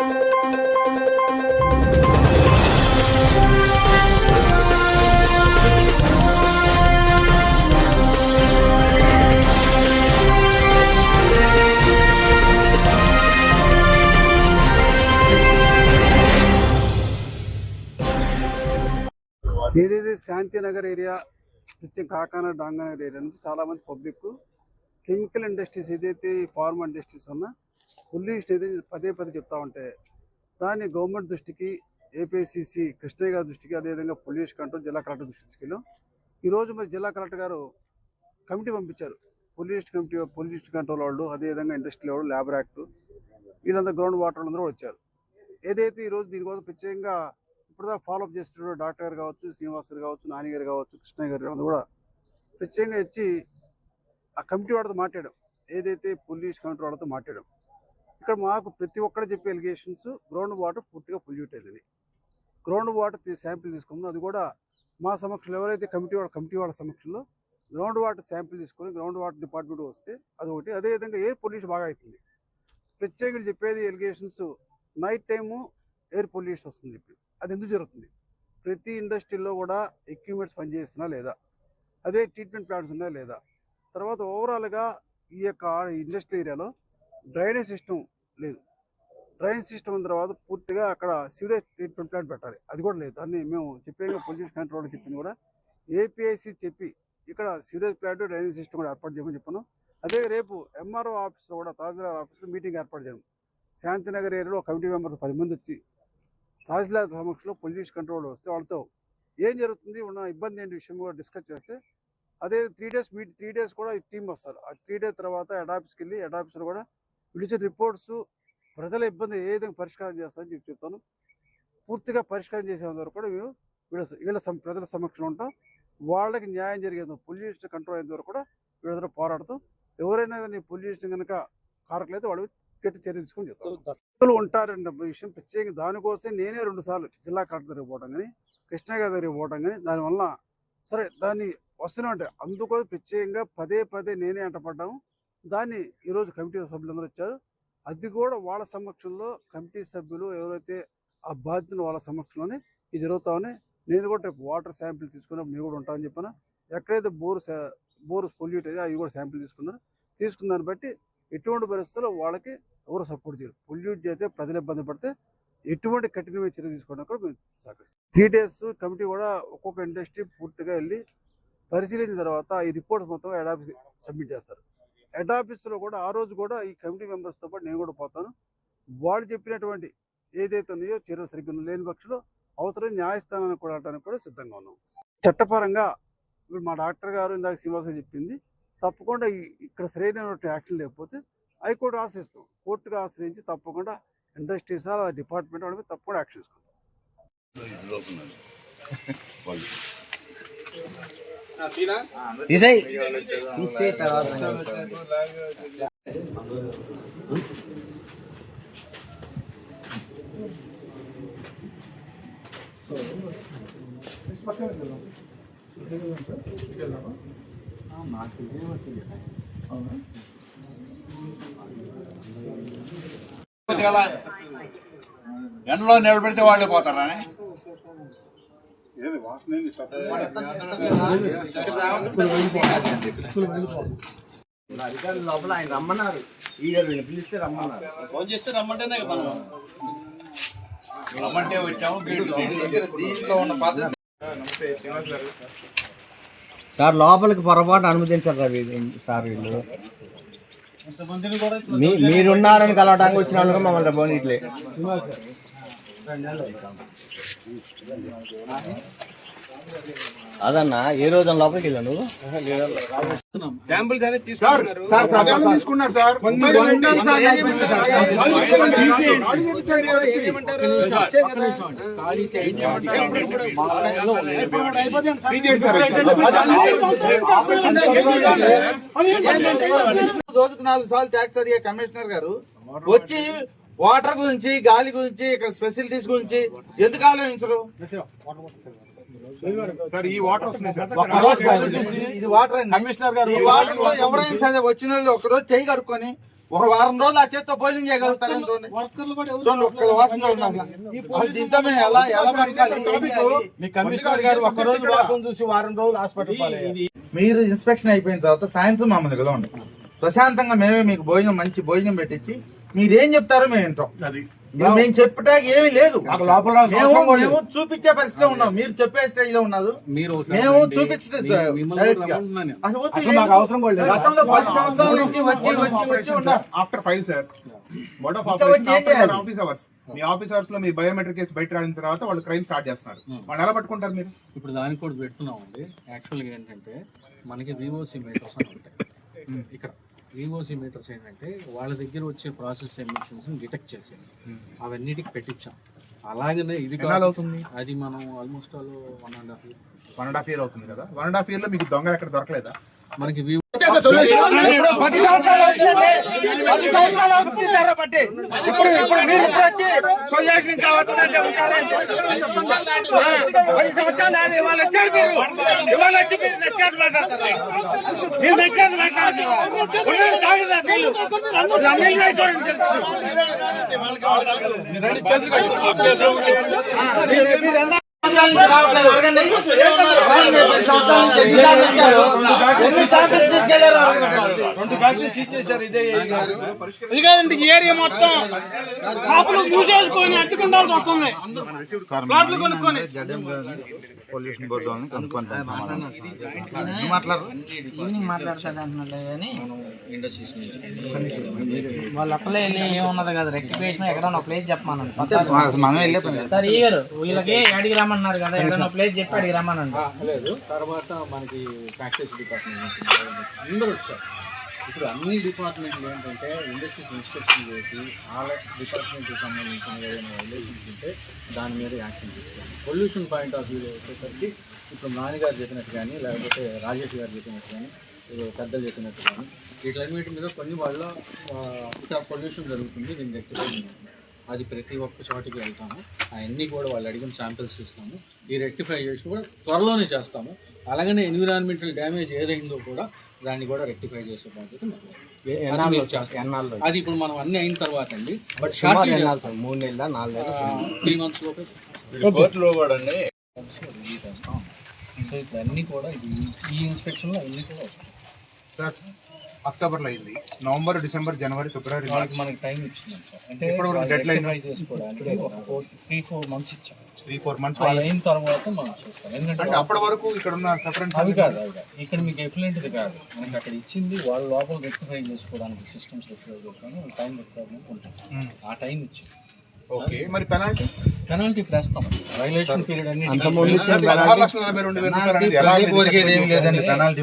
ఏదైతే శాంతినగర్ ఏరియా వచ్చే కాకాన డాంగనగర్ ఏరియా నుంచి చాలామంది పబ్లిక్ కెమికల్ ఇండస్ట్రీస్ ఏదైతే ఫార్మా ఇండస్ట్రీస్ ఉన్నా పొల్యూషన్ ఏదైతే పదే పదే చెప్తా ఉంటే దాన్ని గవర్నమెంట్ దృష్టికి ఏపీసీసీ కృష్ణయ్య గారి దృష్టికి అదేవిధంగా పొల్యూషన్ కంట్రోల్ జిల్లా కలెక్టర్ దృష్టికి ఈరోజు మరి జిల్లా కలెక్టర్ గారు కమిటీ పంపించారు. పొల్యూషన్ కంట్రోల్ వాళ్ళు, అదేవిధంగా ఇండస్ట్రీ వాళ్ళు, లేబర్ యాక్ట్ వీళ్ళందరూ గ్రౌండ్ వాటర్ అందరూ వచ్చారు. ఏదైతే ఈరోజు దీనికోసం ప్రత్యేకంగా ఇప్పుడు ఫాలోఅప్ చేస్తున్న డాక్టర్ గారు కావచ్చు, శ్రీనివాస్ గారు కావచ్చు, నాని గారు కావచ్చు, కృష్ణయ్య గారు కూడా ప్రత్యేకంగా ఇచ్చి ఆ కమిటీ వాళ్ళతో మాట్లాడాం. ఏదైతే పొల్యూషన్ కమిటీ వాళ్ళతో మాట్లాడాం. ఇక్కడ మాకు ప్రతి ఒక్కరు చెప్పే ఎలిగేషన్స్ గ్రౌండ్ వాటర్ పూర్తిగా పొల్యూట్ అయిందని. గ్రౌండ్ వాటర్ శాంపిల్ తీసుకున్నాం. అది కూడా మా సమక్షంలో ఎవరైతే కమిటీ వాళ్ళ సమక్షంలో గ్రౌండ్ వాటర్ శాంపిల్ తీసుకొని గ్రౌండ్ వాటర్ డిపార్ట్మెంట్ వస్తే అదొకటి. అదేవిధంగా ఎయిర్ పొల్యూషన్ బాగా అవుతుంది. ప్రత్యేకంగా చెప్పేది allegations night time air pollution వస్తుంది. ఇప్పుడు అది ఎందుకు జరుగుతుంది? ప్రతి ఇండస్ట్రీలో కూడా ఎక్విప్మెంట్స్ పనిచేస్తున్నా లేదా, అదే ట్రీట్మెంట్ ప్లాంట్స్ ఉన్నాయా లేదా, తర్వాత ఓవరాల్గా ఈ యొక్క ఇండస్ట్రీ ఏరియాలో డ్రైనేజ్ సిస్టమ్ లేదు. డ్రైనేజ్ సిస్టమ్ ఉన్న తర్వాత పూర్తిగా అక్కడ సీవరేజ్ ట్రీట్మెంట్ ప్లాంట్ పెట్టాలి. అది కూడా లేదు. దాన్ని మేము చెప్పే పొల్యూషన్ కంట్రోల్ చెప్పింది కూడా ఏపీఐసి చెప్పి ఇక్కడ సీవరేజ్ ప్లాంట్, డ్రైనేజ్ సిస్టమ్ కూడా ఏర్పాటు చేయమని చెప్పాను. అదే రేపు ఎంఆర్ఓ ఆఫీస్లో కూడా తహసీల్దార్ ఆఫీస్లో మీటింగ్ ఏర్పాటు చేయడం. శాంతినగర్ ఏరియాలో కమిటీ మెంబర్స్ 10 మంది వచ్చి తహసీల్దార్ సమక్షంలో పొల్యూషన్ కంట్రోల్ వస్తే వాళ్ళతో ఏం జరుగుతుంది, ఉన్న ఇబ్బంది ఏంటి విషయం కూడా డిస్కస్ చేస్తే, అదే 3 డేస్ కూడా ఈ టీం వస్తారు. ఆ 3 డేస్ తర్వాత హెడ్ ఆఫీస్కి వెళ్ళి హెడ్ ఆఫీస్లో కూడా విడిచే రిపోర్ట్స్ ప్రజల ఇబ్బంది ఏ విధంగా పరిష్కారం చేస్తారని చెప్తాను. పూర్తిగా పరిష్కారం చేసే వరకు కూడా వీళ్ళ ప్రజల సమక్షంలో ఉంటాం. వాళ్ళకి న్యాయం జరిగేది పొల్యూషన్ కంట్రోల్ అయ్యేంత వరకు కూడా వీళ్ళ పోరాడుతాం. ఎవరైనా పొల్యూషన్ కనుక కారకులైతే వాళ్ళు గట్టి చర్య తీసుకొని చెప్తారు. ఉంటారన్న విషయం ప్రత్యేకంగా దానికోసం నేనే 2 సార్లు జిల్లా కలెక్టర్ దగ్గరికి పోవడం కానీ, కృష్ణయ్య గారి దగ్గరికి పోవడం కానీ, దానివల్ల సరే దాన్ని వస్తూనే ఉంటాయి. అందుకోసం ప్రత్యేకంగా పదే నేనే అంటపడ్డాము. దాన్ని ఈరోజు కమిటీ సభ్యులందరూ వచ్చారు. అది కూడా వాళ్ళ సమక్షంలో కమిటీ సభ్యులు ఎవరైతే ఆ బాధ్యతను వాళ్ళ సమక్షంలోనే ఇది జరుగుతామని, నేను కూడా రేపు వాటర్ శాంపిల్ తీసుకున్నప్పుడు నేను కూడా ఉంటామని చెప్పాను. ఎక్కడైతే బోరు పొల్యూట్ అయితే అవి కూడా శాంపిల్ తీసుకున్న దాన్ని బట్టి ఎటువంటి పరిస్థితుల్లో వాళ్ళకి ఎవరు సపోర్ట్ చేయరు. పొల్యూట్ చేస్తే ప్రజలు ఇబ్బంది పడితే ఎటువంటి కఠినమైన చర్య తీసుకోవడం కూడా మేము సహకరిస్తాం. 3 డేస్ కమిటీ కూడా ఒక్కొక్క ఇండస్ట్రీ పూర్తిగా వెళ్ళి పరిశీలించిన తర్వాత ఈ రిపోర్ట్స్ మొత్తం హెడ్ ఆఫీస్ సబ్మిట్ చేస్తారు. హెడ్ ఆఫీస్లో కూడా ఆ రోజు కూడా ఈ కమిటీ మెంబర్స్తో పాటు నేను కూడా పోతాను. వాళ్ళు చెప్పినటువంటి ఏదైతే ఉన్నాయో చర్యలు సరిగ్గా లేని పక్షంలో అవసరం న్యాయస్థానాన్ని కూడా వెళ్ళడానికి కూడా సిద్ధంగా ఉన్నాం. చట్టపరంగా ఇప్పుడు మా డాక్టర్ గారు ఇందాక శ్రీనివాస చెప్పింది తప్పకుండా ఇక్కడ సరైనటువంటి యాక్షన్ లేకపోతే హైకోర్టు ఆశ్రయిస్తాం. కోర్టుకు ఆశ్రయించి తప్పకుండా ఇండస్ట్రీస్ డిపార్ట్మెంట్ వాళ్ళకి తప్పకుండా యాక్షన్ తీసుకుంటాం. ఎండలో నిలబెడితే వాళ్ళే పోతారా? లోపల ఆయన రమ్మన్నారు, పిలిస్తే రమ్మన్నారు. ఫోన్ చేస్తే రమ్మంటేనే మనం రమ్మంటే వచ్చాము. దీంట్లో ఉన్న పద్ధతి సార్ లోపలికి పొరపాటు అనుమతించారు సార్. వీళ్ళు మీరున్నారని కలవడానికి వచ్చిన వాళ్ళుగా మమ్మల్ని పోనీట్లే. అదన్నా ఏ రోజు లోపలికి వెళ్ళా నువ్వు? తీసుకున్నారు సార్. రోజుకు 4 సార్లు ట్యాక్స్ అడిగే కమిషనర్ గారు వచ్చి వాటర్ గురించి, గాలి గురించి, ఇక్కడ ఫెసిలిటీస్ గురించి ఎందుకు ఆలోచించరు? ఈ వాటర్ ఇది వాటర్ కమిషనర్ గారు. ఈ వాటర్ లో ఎవరైనా సరే వచ్చిన వాళ్ళు ఒకరోజు చేయి కడుక్కొని ఒక వారం రోజులు ఆ చేత్తో భోజనం చేయగలుగుతారని చూడండి. చూడండి ఒక్క వాసన చూడండి అసలు దీంతో మేము ఎలా బతకాలి? మీ కమిషనర్ గారు ఒక్క రోజు వాసన చూసి వారం రోజులు హాస్పిటల్ మీరు ఇన్స్పెక్షన్ అయిపోయిన తర్వాత సాయంత్రం మమ్మల్ని పిలవండి. ప్రశాంతంగా మేమే మీకు మంచి భోజనం పెట్టించి మీరేం చెప్తారో మేము వింటాం. మేము చెప్పటానికి ఏమీ లేదు. మేము చూపించే పరిస్థితిలో ఉన్నాం. మీరు చెప్పే స్టేజ్ లో ఉన్నారు. మేము చూపించే అవసరం కూడా లేదు. గతంలో 10 సంవత్సరాల నుంచి వచ్చి ఉన్నాం. After 5 sir mode of office hours me office hours లో మీ బయోమెట్రిక్ కేసు బయట రాసిన తర్వాత వాళ్ళు క్రైమ్ స్టార్ట్ చేస్తున్నారు. వాళ్ళు ఎలా పట్టుకుంటారు మీరు? ఇప్పుడు దానికి కూడా పెడుతున్నామండి. యాక్చువల్గా ఏంటంటే మనకి వివోసి మీటర్స్ అని ఉంటాయి. ఇక్కడ వివోసి మీటర్స్ ఏంటంటే వాళ్ళ దగ్గర వచ్చే ప్రాసెస్ ఎమిషన్స్ డిటెక్ట్ చేసేది అవన్నిటికి పెట్టించాం. అలాగనే ఇది అవుతుంది. అది మనం ఆల్మోస్ట్ 1.5 year అవుతుంది కదా. 1.5 year లో మీకు దొంగ ఎక్కడ దొరకలేదా? మనకి 10 సంవత్సరాలు అవుతుంది తెరబట్టి. ఇప్పుడు మీరు వచ్చి సొల్యూషన్ కావద్దంటే ఉంటారంటే 10 సంవత్సరాలు ఇవాళ వచ్చారు. మీరు ఇవాళ వచ్చి మీరు నెక్కారు మాట్లాడతారు. మీరు నెక్కారు మాట్లాడుతున్నారు. ఏరియా మొత్తం కాపులు చూసేసుకొని అత్తుకుండాల్సి వస్తుంది. ప్లాట్లు కొనుక్కొని పొల్యూషన్ బోర్డు వాళ్ళని కనుక్కుంటాం. ఈవినింగ్ మాట్లాడతాడు అంటున్నాడు కానీ వాళ్ళు ఒక్కలే వెళ్ళి ఏమున్నది కదా రెక్టిఫికేషన్ ఎక్కడన్నా ఒక ప్లేస్ చెప్పమనండి. మనం వెళ్ళే పని సార్ ఈ గారు వీళ్ళకి అడిగి రమ్మన్నారు కదా, ఎక్కడన్నా ప్లేస్ చెప్పి అడిగి రమ్మనండి. లేదు. తర్వాత మనకి ప్రాక్టీస్ డిపార్ట్మెంట్ అందరూ వచ్చారు. ఇప్పుడు అన్ని డిపార్ట్మెంట్లు ఏంటంటే ఇండస్ట్రీస్ ఇన్స్పెక్షన్ చేసి ఆ డిపార్ట్మెంట్కి సంబంధించిన ఏదైనా వైలేషన్స్ ఉంటే దాని మీద యాక్షన్ తీసుకోవాలి. పొల్యూషన్ పాయింట్ ఆఫ్ వ్యూలో వచ్చేసరికి ఇప్పుడు నాన్నగారు చెప్పినట్టు కానీ లేకపోతే రాజేష్ గారు చెప్పినట్టు కానీ పెద్దలు చెప్పినట్టు కానీ వీటన్నిటి మీద కొన్ని వాళ్ళ ఇక్కడ పొల్యూషన్ జరుగుతుంది, దీన్ని రెక్టిఫై అది ప్రతి ఒక్క చోటికి వెళ్తాము. అవన్నీ కూడా వాళ్ళు అడిగిన శాంపిల్స్ ఇస్తాము. ఈ రెక్టిఫై చేసి కూడా త్వరలోనే చేస్తాము. అలాగనే ఎన్విరాన్మెంటల్ డ్యామేజ్ ఏదైందో కూడా దాన్ని కూడా రెక్టిఫై చేసే బాధ్యత అది ఇప్పుడు మనం అన్ని అయిన తర్వాత అండి. బట్ 3 నెలల 4 నెలలు 3 months లోపే కోర్టులో కూడా అండి. సో ఇప్పుడు అన్నీ కూడా ఈ ఇన్స్పెక్షన్లో అన్నీ కూడా వస్తాయి. సార్ అక్టోబర్లో అయింది. నవంబర్, డిసెంబర్, జనవరి, ఫిబ్రవరి, మార్చ్ మనకి టైం ఇచ్చినాం సార్. అంటే ఇప్పుడు డెడ్లైన్ చేసుకోవడానికి 3-4 months ఇచ్చాం. 3-4 months అయిన తర్వాత మనం చూస్తాం. ఎందుకంటే అప్పటి వరకు ఇక్కడ ఉన్న సఫరెన్స్ అవి కాదు ఇక్కడ మీకు ఎఫ్లెంట్ది కాదు. మనకి అక్కడ ఇచ్చింది వాళ్ళు లోపల రెక్టిఫై చేసుకోవడానికి సిస్టమ్స్ రెక్టిఫై చేసుకోవడానికి టైం రిక్వైర్మెంట్ ఉంటుంది. ఆ టైం ఇచ్చింది. ఓకే. మరి పెనాల్టీ ఇప్పుడు వేస్తాం. వైలేషన్ పీరియడ్ అన్ని 16,42,000 ఎలా లేదండి. పెనాల్టీ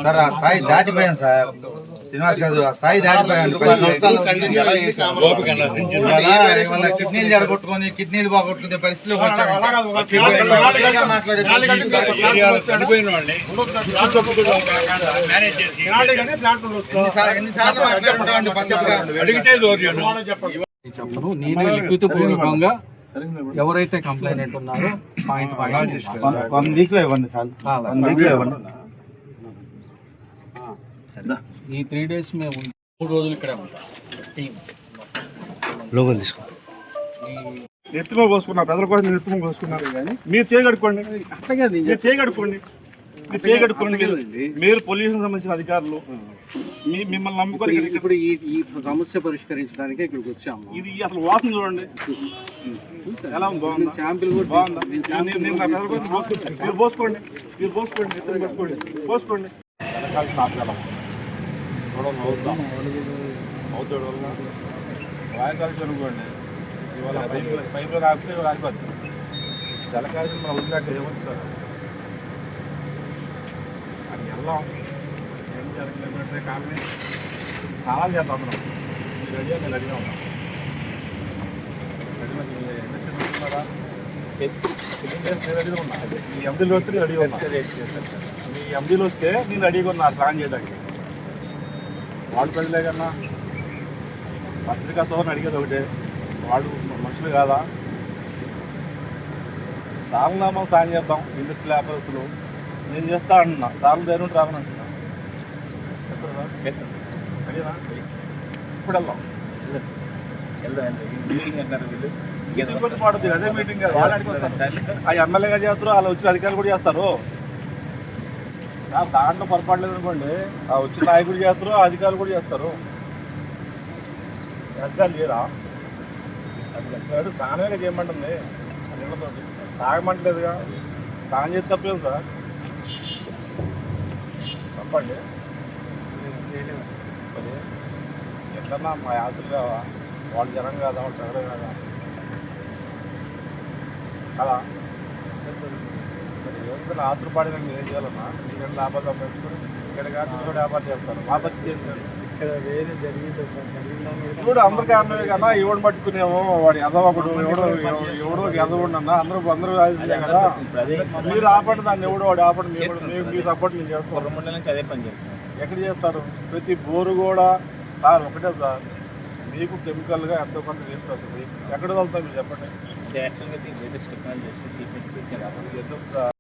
సార్ ఆ స్థాయి దాటిపోయాను సార్. శ్రీనివాస్ గారు ఆ స్థాయి దాటిపోయాను. 10 సంవత్సరాలు కిడ్నీలు జడగొట్టుకొని కిడ్నీలు బాగొట్టుకునే పరిస్థితిలో వచ్చాము. ఎన్నిసార్లు మాట్లాడుకుంటామండి పద్ధతిగా చెప్పను. నేనే లిఖితపూర్వకంగా ఎవరైతే కంప్లైంట్ ఉన్నారో పాయింట్ 1 week లో ఇవ్వండి సార్. 1 week లో ఇవ్వండి. ఈ 3 days మేము 3 రోజులు ఇక్కడే ఉంటాం. టీం లోగోలు తీసుకో. ఎత్తుమో కోసుకున్నారు. ప్రజల కోసం ఎత్తుమో కోసుకున్నారు. కానీ మీరు చేయగడుకోండి. అట్లాగే మీరు చేయగడుకోండి. మీరు పొల్యూషన్ సంబంధించిన అధికారులు మిమ్మల్ని నమ్ముకొని ఇప్పుడు ఈ సమస్య పరిష్కరించడానికి ఇక్కడికి వచ్చాము. ఇది అసలు వాసన చూడండి ఎలా ఉంది. బాగుంది. శాంపిల్ కూడా బాగుందా? మీరు పోసుకోండి. అవుతాడు వల్ల రాయకాలు చదువుకోండి. ఇవాళ పైపులో రాకపోతే రాకపోతుంది. జలకాల్సిన మనం వదిలినట్టు ఏమవుతుంది సార్? అది వెళ్దాం. ఏం జరగలేకపోతే కాలనీ స్నానాలు చేద్దాం. అందరం మీరు రెడీగా నేను రెడీగా ఉన్నాం. రెడీగా ఉన్నా. మీ ఎండీలు వస్తే రెడీగా ఉన్నా. మీ ఎండీలు వస్తే నేను రెడీగా ఉన్నా స్నానం చేయడానికి. వాడు ప్రజలే కన్నా పత్రికా సోదరుని అడిగేది ఒకటే, వాడు మనుషులు కాదా? సాగునామా సాయం చేద్దాం. ఇండస్ట్రీ వ్యాపారస్తులు నేను చేస్తా అంటున్నా. సార్లు ధైర్యం రావని అంటున్నా. రెడీనా? ఇప్పుడు వెళ్దాం. మీటింగ్ గురించి మాట్లాడుతుంది, అదే మీటింగ్ కాదు. వాళ్ళు అడిగిపోతారు. ఆ ఎమ్మెల్యేగా చేస్తారు, వాళ్ళు వచ్చిన అధికారులు కూడా చేస్తారు. దాంట్లో పొరపాటు లేదు అనుకోండి, ఆ వచ్చిన నాయకుడు చేస్తారు, ఆ అధికారులు కూడా చేస్తారు. అధికారులు లేరా? అది స్నానమే చేయమంటుంది నీళ్ళతో, తాగమంటలేదుగా. స్నానం చేసి తప్పలేదు సార్, తప్పండి. మరి ఎట్లన్నా మా యాత్రలు కావా, వాళ్ళు జనం కాదా, వాళ్ళు ప్రజలే కాదా కదా. మరి ఎవరికైనా ఆతురపాడిన మీరు ఏం చేయాలన్నా, మీకంటే లాభాలు సంపాదించుకొని ఇక్కడ కానీ కూడా వ్యాపారం చేస్తారు. మా పరిస్థితి ఏం లేదు. ఇప్పుడు అందరు కారణమే కదా, ఎవడు పట్టుకునేమో వాడు ఎదవకుడు, ఎవడో ఎదవడన్నా అందరూ రాసిందే కదా. మీరు ఆపండి దాన్ని, ఎవడు వాడు ఆపండి, మీరు సపోర్ట్ నేను చేస్తాను. అదే పని చేస్తాను. ఎక్కడ చేస్తారు? ప్రతి బోరు కూడా సార్ ఒకటే సార్, మీకు కెమికల్గా ఎంతో కొంత వేస్ట్ వస్తుంది. ఎక్కడ వెళ్తాం మీరు చెప్పండి. యాక్చువల్గా లేటెస్ట్ టెక్నాలజీ ఎందుకు సార్